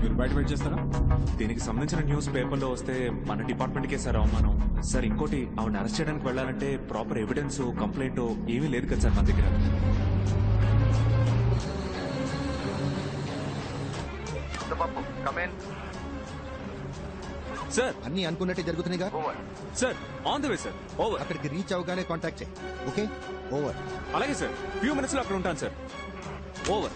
మీరు బయట వెయిట్ చేస్తారా? దీనికి సంబంధించిన న్యూస్ పేపర్లో వస్తే మన డిపార్ట్మెంట్కే సార్ అవమానం. సార్ ఇంకోటి ఆవిడ అరెస్ట్ చేయడానికి వెళ్ళాలంటే ప్రాపర్ ఎవిడెన్స్ కంప్లైంట్ ఏమీ లేదు కదా సార్ మన దగ్గర. సార్ అన్ని అనుకున్నట్టే జరుగుతున్నాయిగా. Sir on the way sir. Over. అక్కడికి రీచ్ అవగానే కాంటాక్ట్ చేయి. Okay, over. అలాగే సార్, ఫ్యూ మినిట్స్ లో అక్కడ ఉంటాను సార్. ఓవర్.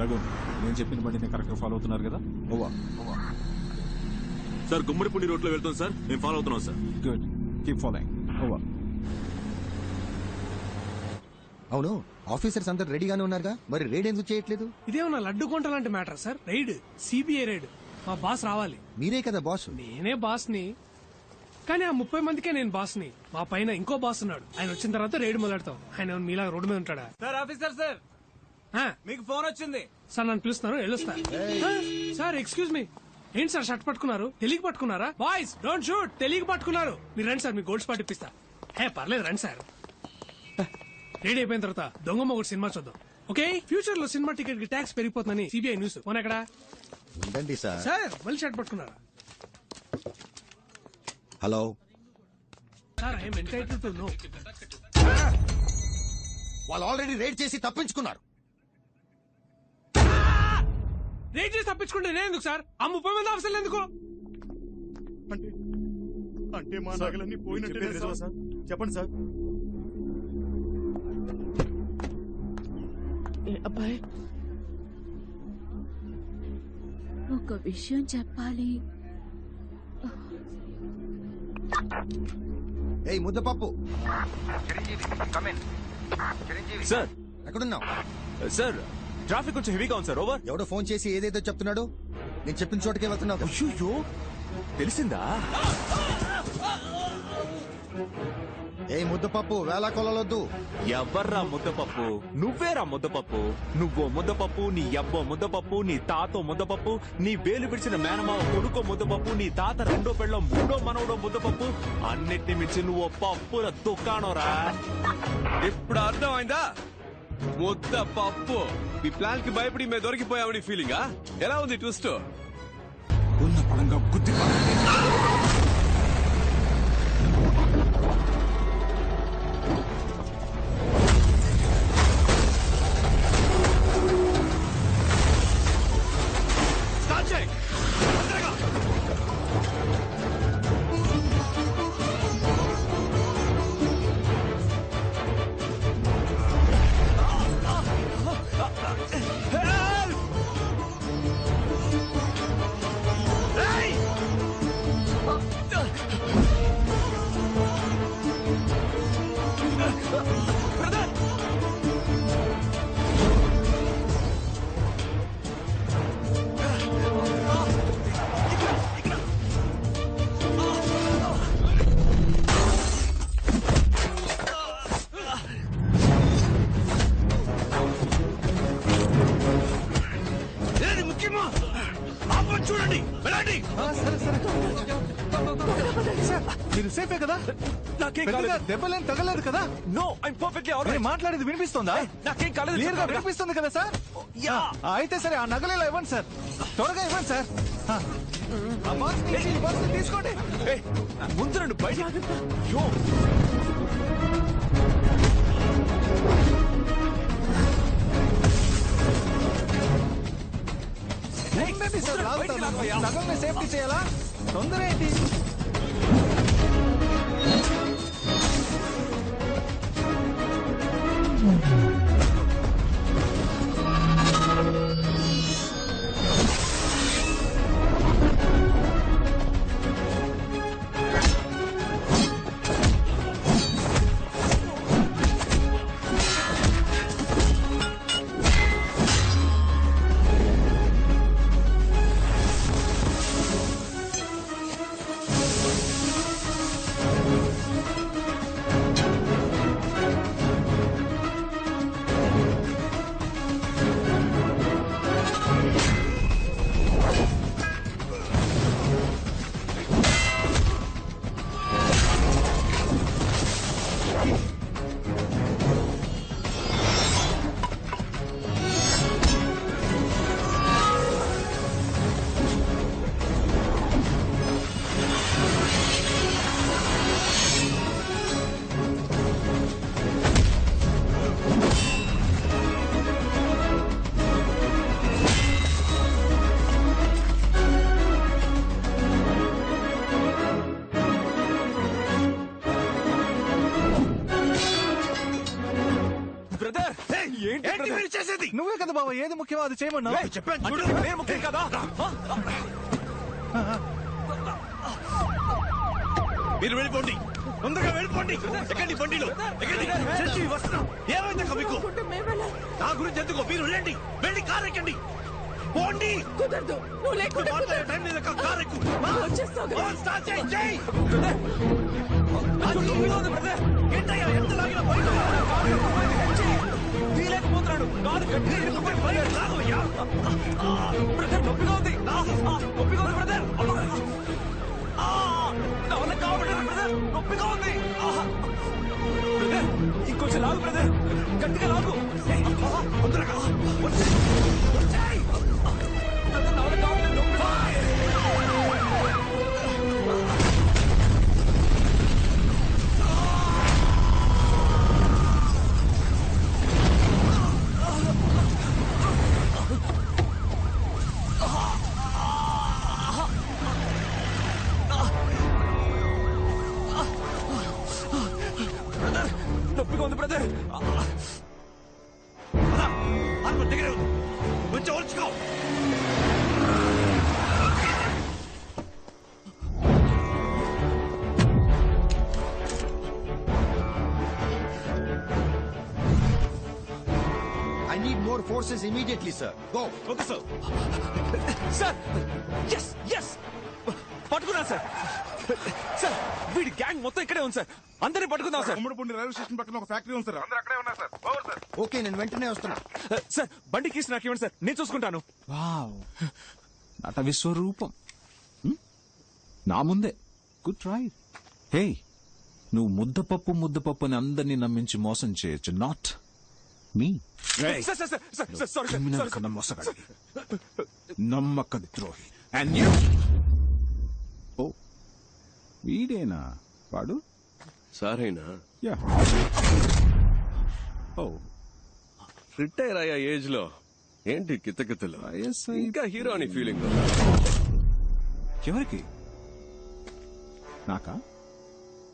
రఘు, నేను చెప్పిన బండిని కరెక్ట్ గా ఫాలో అవుతున్నారు కదా? ఓవర్. సార్ గుమ్మడిపూడి రోడ్ లో వెళ్తాం సార్, మేము ఫాలో అవుతున్నాం sir. Good, keep following. Over. అవును, ఆఫీసర్స్ అందరు రెడీగానే ఉన్నారుగా, మరి రైడ్ ఎందుకు చేయట్లేదు? ఇదేమన్నా లడ్డు కొంట లాంటి matter sir. Raid, CBI raid. మా బాస్ రావాలి. మీరే కదా బాస్. నేనే బాస్ ని, కానీ ఆ 30 మందికే నేను బాస్ ని. మా పైన ఇంకో బాస్ ఉన్నాడు. ఆయన వచ్చిన తర్వాత రైడ్ మొదలెడతాం. ఆయన మీలా రోడ్డు మీద ఉంటాడా? సార్ ఆఫీసర్ సార్, మీకు ఫోన్ వచ్చింది సార్. నన్ను పిలుస్తున్నారు, వెళ్ళొస్తా. Sir excuse me. ఏంటి సార్ షర్ట్ పట్టుకున్నారు? తెలియక పట్టుకున్నారా? Boys don't shoot. తెలియక పట్టుకున్నారు. మీరు రండి సార్, మీ గోల్డ్ స్పాట్ ఇప్పిస్తా. పర్లేదు రండి సార్. రెడీ అయిపోయిన తర్వాత దొంగమ్మ ఒకటి సినిమా చూద్దాం. ఓకే, ఫ్యూచర్ లో సినిమా టికెట్ కి ట్యాక్స్ పెరిగిపోతుందని సిబిఐ న్యూస్. పోనీ ఎక్కడ ఉండండి సార్. సార్ మళ్ళీ షర్ట్ పట్టుకున్నారా? Hello sir, I'm entitled to know. వాళ్ళు ఆల్రెడీ రైడ్ చేసి తప్పించుకున్నారు. రేట్ చేసి తప్పించుకుంటే నేను ఎందుకు సార్? ఆ 30 మంది ఆఫీసర్లు ఎందుకు? అంటే మా నగలన్నీ పోయినట్టే సార్. చెప్పండి సార్. అబ్బాయి, ఒక విషయం చెప్పాలి. ఏయ్ ముద్దపప్పు, సార్ ఎక్కడున్నావు? సార్ ట్రాఫిక్ కొంచెం హెవీగా ఉంది సార్. ఓవర్. ఎవడో ఫోన్ చేసి ఏదేదో చెప్తున్నాడు. నేను చెప్పిన చోటకే వెళ్తున్నావు. అయ్యో, తెలిసిందా? ఏ ముద్దపప్పు, వేళా కొలవద్దు. ఎవర్రా ముద్దపప్పు? నువ్వేరా ముద్దపప్పు. నువ్వో ముద్దపప్పు, నీ అబ్బో ముద్దపప్పు, నీ తాతో ముద్దపప్పు, నీ వేలు విడిచిన మేనమావ కొడుకో ముద్దపప్పు, నీ తాత రెండో పెళ్ళం మూడో మనవడో ముద్దపప్పు. అన్నిటిని మించి నువ్వు పప్పుల దుకాణంరా. ఇప్పుడు అర్థమైందా? ముద్ద పప్పు. ఈ ప్లాన్ కి భయపడి మేము దొరికిపోయామని ఫీలింగా? ఎలా ఉంది ట్విస్ట్? ఉన్న పడంగా గుద్ది చూడండి, వెళ్ళండి. మీరు సేఫే కదా? నాకేం కాలేదు. దెబ్బలేం తగలేదు కదా? No, I'm perfectly alright. మాట్లాడేది వినిపిస్తుందా? నాకేం కాలేదు. క్లియర్ గా వినిపిస్తుంది కదా సార్? అయితే సరే, ఆ నగలేలా ఇవ్వండి సార్. త్వరగా ఇవ్వండి సార్. తీసుకోండి. ముందు రండి బయట. నగల్ని సేఫ్టీ చేయాలా? తొందర ఏంటి? ఏంటి మీరు చేసేది? నువ్వే కదా బావ ఏది ముఖ్యమో అది చేయమన్నావు. చెప్పాను చూడు, నేను ముఖ్యం కదా. మీరు వెళ్ళిపోండి, తొందరగా వెళ్ళిపోండి. ఎక్కండి బండిలో, ఎక్కండి. చచ్చి వస్తున్నాం. ఏమైంది మీకు? నా గురించి ఎందుకు? మీరు వెళ్ళండి, వెళ్ళి కారు ఎక్కండి. పోండి. కుదరదు నువ్వు లేకుండా మాట్లాడే టైం లేదు. కారు ఎక్కు. స్టార్ట్ చేయి, చేయి. ఏంటయ్యా ఎంత లాగినా బయట తీయలేకపోతున్నాడు. కాదు గట్టిగా లాగవయ్యా. బ్రదర్, నొప్పిగా ఉంది. నొప్పిగా ఉంది బ్రదర్. నా వల్ల కావట్లేదు బ్రదర్, నొప్పిగా ఉంది. బ్రదర్, ఇంకొంచెం లాగు బ్రదర్, గట్టిగా లాగు. తొందరగా వచ్చేయ్. బ్రదర్, నా వల్ల కావట్లేదు, నొప్పిగా ఉంది. నొప్పిగా ఉంది బ్రదర్. దగ్గర కొంచెం ఓర్చుకో. I need more forces immediately, sir. Go. Okay sir. Sir, yes yes, పట్టుకున్నా సార్. సార్, వీడి గ్యాంగ్ మొత్తం ఇక్కడే ఉంది సార్. అందరినీ పట్టుకుందాం సార్. ఉమ్మడిపూడి రైల్వే స్టేషన్ పక్కన ఒక ఫ్యాక్టరీ ఉంది సార్. అందరూ అక్కడే ఉన్నారు సార్. Over sir. ఓకే, నేను వెంటనే వస్తున్నా. సార్, బండి కీస్ నాకు ఇవ్వండి సార్, నేను చూసుకుంటాను. వావ్, నట విశ్వరూపం. నా ముందే గుడ్ ట్రై. హే, నువ్వు ముద్దపప్పు అని అందరినీ నమ్మించి మోసం చేయొచ్చు, not me. Sir sir sir sir sir sorry criminal sir. కన్నా మోసగాడి, నమ్మక ద్రోహి. And you? ఓ, వీడేనా వాడు? సారేనా యా. ఓ, రిటైర్ అయ్యా ఏజ్ లో ఏంటి కితకితలు? ISI. ఇంకా హీరో అని ఫీలింగ్. ఎవరికి? నాకా?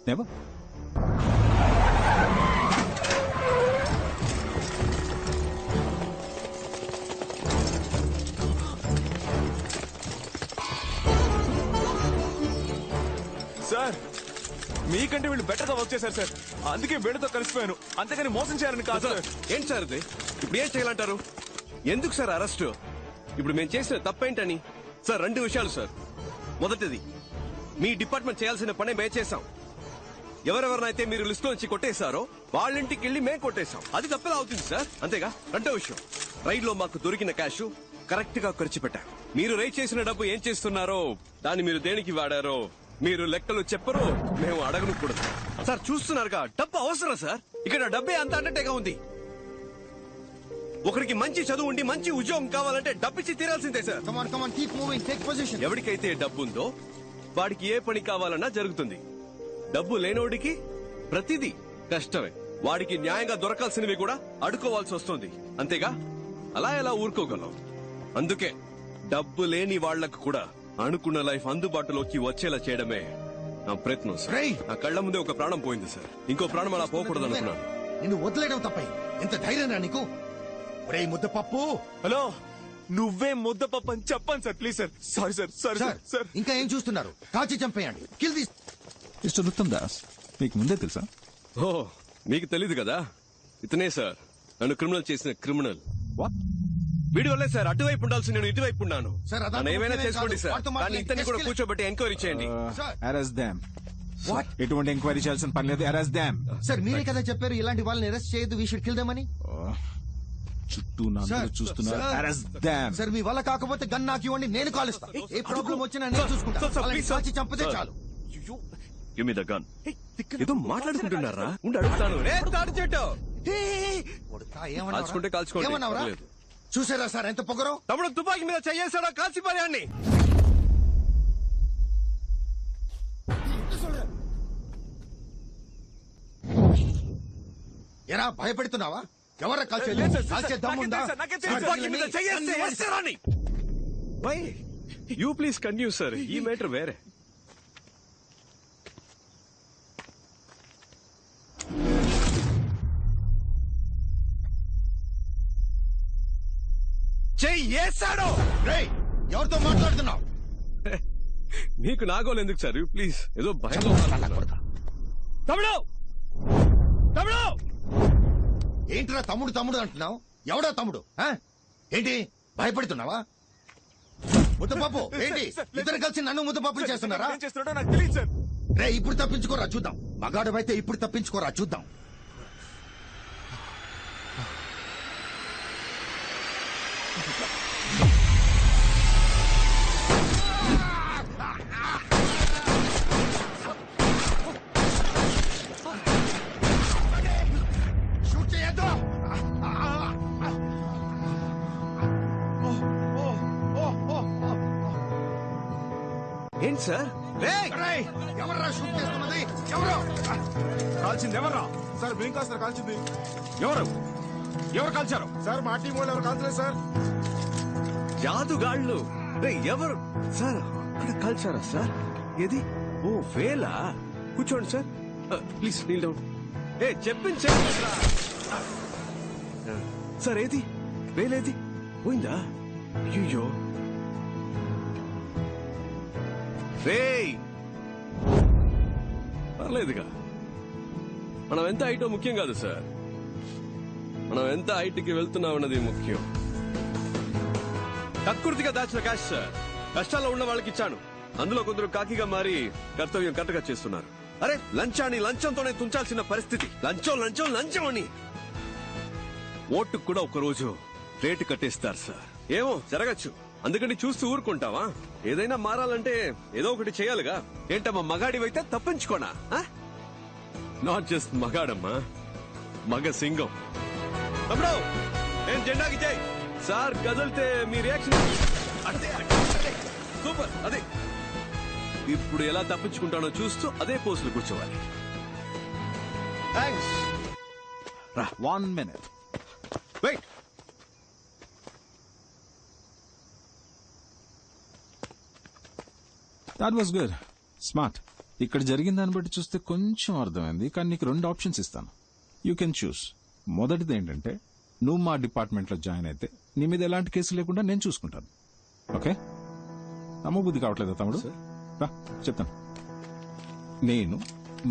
నెవర్. సార్, మీకంటే వీళ్ళు బెటర్ గా వర్క్ చేశారు సార్, అందుకే వీళ్ళతో కలిసిపోయాను, అంతేగాని మోసం చేయాలని కాదు సార్, సార్. ఏంటి సార్ ఇది? ఇప్పుడు ఏం చేయాలంటారు? ఎందుకు సార్ అరెస్ట్? ఇప్పుడు మేము చేసిన తప్పేంటని? సార్, 2 విషయాలు సార్. మొదటిది, మీ డిపార్ట్మెంట్ చేయాల్సిన పని మేము చేశాం. ఎవరెవరినైతే మీరు లిస్ట్ నుంచి కొట్టేశారో వాళ్ళ ఇంటికి వెళ్ళి మేము కొట్టేశాం. అది తప్పేలా అవుతుంది సార్, అంతేగా? రెండో విషయం, రైడ్ లో మాకు దొరికిన క్యాష్ కరెక్ట్ గా ఖర్చు పెట్టాం. మీరు రైడ్ చేసిన డబ్బు ఏం చేస్తున్నారో, దాన్ని మీరు దేనికి వాడారో మీరు లెక్కలు చెప్పరు, మేము అడగను కూడా. సార్, చూస్తున్నారుగా, డబ్బు అవసరం సార్. ఇక్కడ డబ్బే అంత అన్నట్టుగా ఉంది. ఒకరికి మంచి చదువు ఉండి మంచి ఉద్యోగం కావాలంటే డబ్బిచ్చి తీరాల్సిందే sir. Come on, keep moving. Take position. ఎవరికైతే డబ్బు ఉందో వాడికి ఏ పని కావాలన్నా జరుగుతుంది. డబ్బు లేనోడికి ప్రతిదీ కష్టమే. వాడికి న్యాయంగా దొరకాల్సినవి కూడా అడుకోవాల్సి వస్తుంది, అంతేగా? అలా ఎలా ఊరుకోగలం? అందుకే డబ్బు లేని వాళ్లకు కూడా అనుకున్న లైఫ్ అందుబాటులోకి వచ్చేలా చేయడమే నా ప్రయత్నం సార్. రేయ్! నా కళ్ళ ముందే ఒక ప్రాణం పోయింది సార్, ఇంకో ప్రాణం అలా పోకూడదు అనుకున్నాను. నిన్ను వదిలేయడం తప్పై ఎంత ధైర్యం రా నీకు? ఒరేయ్ ముద్దపప్పు. హలో, నువ్వే ముద్దపప్పు అని చెప్పండి sir, please sir. Sorry sir, sorry sir, sir. ఇంకా ఏం చూస్తున్నారు? కాల్చి చంపేయండి. Kill this. Mister Uttam Das, మీకు ముందే తెలుసా? ఓ, మీకు తెలీదు కదా? ఇతనే సార్ నన్ను క్రిమినల్ చేసిన క్రిమినల్. వాట్? వీడి వల్లే సార్ అటువైపు ఉండాల్సి నేను ఇటువైపు ఉన్నాను. సార్, అదంతా నన్ను ఏమైనా ముఖ్యమే చేసుకోండి కాదు. సార్, వాడితో కానీ మాట్లాడి ఇతన్ని కూడా కేసుకెళ్ళి- కూర్చోబెట్టి ఎంక్వైరీ చేయండి. సార్. అరెస్ట్ దామ్. What? ఎటువంటి ఎంక్వైరీ చేయాల్సిన పని లేదు, అరెస్ట్ దామ్. సార్, మీరే కదా చెప్పారు ఇలాంటి వాళ్ళని అరెస్ట్ చేయొద్దు, వీ షుడ్ కిల్ దెమ్ అని. చుట్టూ నా సార్, చూస్తున్నారు, సార్. అరెస్ట్ దామ్. సార్, మీ వల్ల కాకపోతే గన్ నాకు ఇవ్వండి, నేను కాలుస్తా. ఏ ప్రాబ్లం వచ్చినా నేను చూసుకుంటా. సార్, వాళ్ళని ప్లీజ్, సార్. కాల్చి చంపితే సార్. చాలు. Give me the gun. ఏదో మాట్లాడుకుంటున్నారా? ఉండి అడుగుతాను. రే, తాడి చెట్టు. కొడుకా, ఏమన్నావురా? కాల్చుకుంటే కాల్చుకోండి, ఏమన్నావురా? పర్లేదు. చూసారా సార్ ఎంత పొగరో? తమ్ముడు తుపాకీ మీద చెయ్యేసాడా కాల్చిపార్యాన్ని? ఎరా భయపెడుతున్నావా? ఎవరా కాల్చేది? లేదు సార్, కాల్చే దమ్ముందా? నాకేం తెలుసు, నాకేం తెలుసు. తుపాకీ మీద చెయ్యేస్తే వేస్తారాని. Why you please continue sir, ఈ మ్యాటర్ వేరే. చెయ్యేశాడు. రేయ్, ఎవరితో మాట్లాడుతున్నావు? నీకు నాగోలు ఎందుకు సార్? ప్లీజ్, ఏదో భయంలో ఉన్నారు. తమ్ముడు, తమ్ముడు, ఏంట్రా తమ్ముడు తమ్ముడు అంటున్నావు? ఎవడా తమ్ముడు? ఆ? ఏంటి భయపడుతున్నావా? ముద్దపప్పు ఏంటి? ఇద్దరు కలిసి నన్ను ముద్దపప్పులు చేస్తున్నారా? ఏం చేస్తున్నాడో నాకు తెలియదు సార్. రే, ఇప్పుడు తప్పించుకోరా చూద్దాం. మగాడమైతే ఇప్పుడు తప్పించుకోరా చూద్దాం. షూట్ చేయొద్దు. ఏంటి సార్? రేయ్, ఎవర్రా షూట్ చేస్తున్నది? ఎవరు? కాల్చింది ఎవర్రా? సార్ బ్లింక్ సార్ కాల్చింది. ఎవరు ఎవరు కాల్చారు? సార్ మా టీం వాళ్ళు ఎవరు కాల్చలేదు సార్. జాదుగాళ్ళు. ఎవరు సార్? అక్కడ కాల్చారా సార్? ఏది? ఓ వేలా. కూర్చోండి సార్, ప్లీజ్ నీల్ డౌన్. చెప్పింది సార్. ఏది వేలేది? పోయిందా? అయ్యో. రేయ్, పర్లేదుగా. మనం ఎంత హైటో ముఖ్యం కాదు సార్, మనం ఎంత హైట్కి వెళ్తున్నాం అన్నది ముఖ్యం. కక్కుర్తిగా దాచిన క్యాష్ సార్, కష్టాల్లో ఉన్న వాళ్ళకి ఇచ్చాను. అందులో కొందరు కాకిగా మారి కర్తవ్యం కరెక్ట్గా చేస్తున్నారు. అరే, లంచాన్ని లంచంతోనే తుంచాల్సిన పరిస్థితి. లంచం లంచం లంచం అని ఓటుకు కూడా ఒకరోజు రేటు కట్టేస్తారు సార్. ఏమో జరగచ్చు, అందుకని చూస్తూ ఊరుకుంటావా? ఏదైనా మారాలంటే ఏదో ఒకటి చేయాలిగా. ఏంటమ్మా, మగాడివైతే తప్పించుకోనా? నాట్ జస్ట్ మగాడమ్మా, మగ సింగం. తమ్ముడు, నేను జెండాకి చేయి సార్. కదిలితే మీ రియాక్షన్ సూపర్. అదే ఇప్పుడు ఎలా తప్పించుకుంటానో చూస్తూ అదే పోస్టులు కూర్చోవాలి. Thanks. 1 minute. Wait. That was good, smart. ఇక్కడ జరిగిన దాన్ని బట్టి చూస్తే కొంచెం అర్థమైంది, కానీ నీకు 2 ఆప్షన్స్ ఇస్తాను. You can choose. మొదటిది ఏంటంటే, నువ్వు మా డిపార్ట్మెంట్ లో జాయిన్ అయితే నీ మీద ఎలాంటి కేసు లేకుండా నేను చూసుకుంటాను. ఓకే? నమ్మబుద్ధి కావట్లేదా తమ్ముడు? రా చెప్తాను. నేను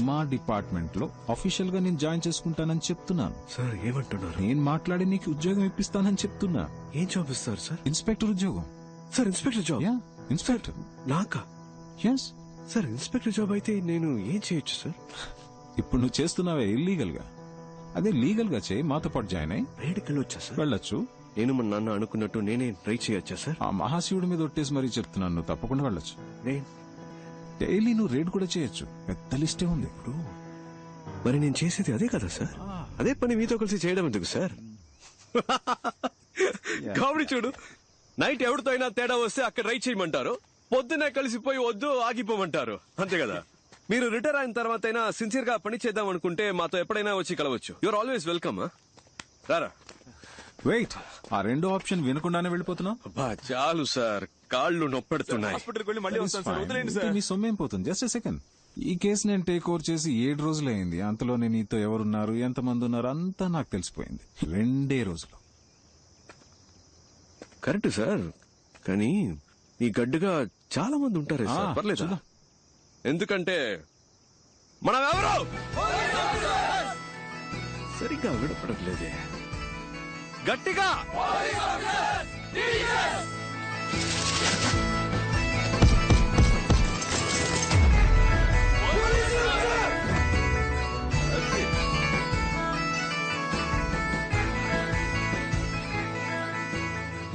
మా డిపార్ట్మెంట్ లో అఫీషియల్ గా నేను జాయిన్ చేసుకుంటానని చెప్తున్నాను. సార్ ఏమంటున్నారు? నేను మాట్లాడి నీకు ఉద్యోగం ఇప్పిస్తానని చెప్తున్నా. ఏం జాబ్ ఇస్తారు సార్? ఇన్స్పెక్టర్ ఉద్యోగం. Sir inspector job? Yeah, inspector. నాకా? ఎస్. సార్ ఇన్స్పెక్టర్ జాబ్ అయితే నేను ఏం చేయొచ్చు సార్? ఇప్పుడు నువ్వు చేస్తున్నావే ఇల్లీగల్ గా, అదే లీగల్ గా చేయి. మాతో పాటు జాయిన్ అయ్యి రేడుకి వెళ్ళొచ్చా సార్? వెళ్ళొచ్చు. నేను మా నాన్న అనుకున్నట్టు నేనే ట్రై చేయొచ్చా సార్? ఆ మహాశివుడి మీద ఒట్టేసి మరీ చెప్తున్నాను, నువ్వు తప్పకుండా వెళ్ళొచ్చు. నేను డైలీ నువ్వు రేడ్ కూడా చేయొచ్చు, పెద్ద లిస్టే ఉంది. ఇప్పుడు మరి నేను చేసేది అదే కదా సార్? అదే పని మీతో కలిసి చేయడం ఎందుకు సార్? కామెడీ చూడు. నైట్ ఎవరితో అయినా తేడా వస్తే అక్కడ రైట్ చేయమంటారు, పొద్దునే కలిసిపోయి వద్దు ఆగిపోమంటారు. అంతే కదా? మీరు రిటైర్ అయిన తర్వాత అయినా సిన్సియర్ గా పని చేద్దాం అనుకుంటే మాతో ఎప్పుడైనా వచ్చి కలవచ్చు. You're always welcome. రారా. వెయిట్, ఆ 2 ఆప్షన్ వినకుండానే వెళ్ళిపోతున్నావు? అబ్బా చాలు సార్, కాళ్ళు నొప్పెడుతున్నాయి. హాస్పిటల్కి వెళ్ళి మళ్ళీ వస్తాను సార్. వదిలేండి సార్. మీ సొమ్మేం పోతుంది? Just second. ఈ కేసు నేను టేక్ ఓవర్ చేసి 7 రోజులైంది. అంతలోనే నీతో ఎవరున్నారు, ఎంతమంది ఉన్నారు అంతా నాకు తెలిసిపోయింది 2 రోజులు. కరెక్ట్ సార్, కానీ ఈ గడ్డుగా చాలా మంది ఉంటారే సార్. ఆ, పర్లేదు. చూద్దాం. ఎందుకంటే మనం ఎవరు సరిగ్గా వినపడట్లేదే. గట్టిగా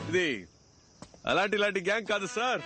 ఇది అలాంటి గ్యాంగ్ కాదు సార్.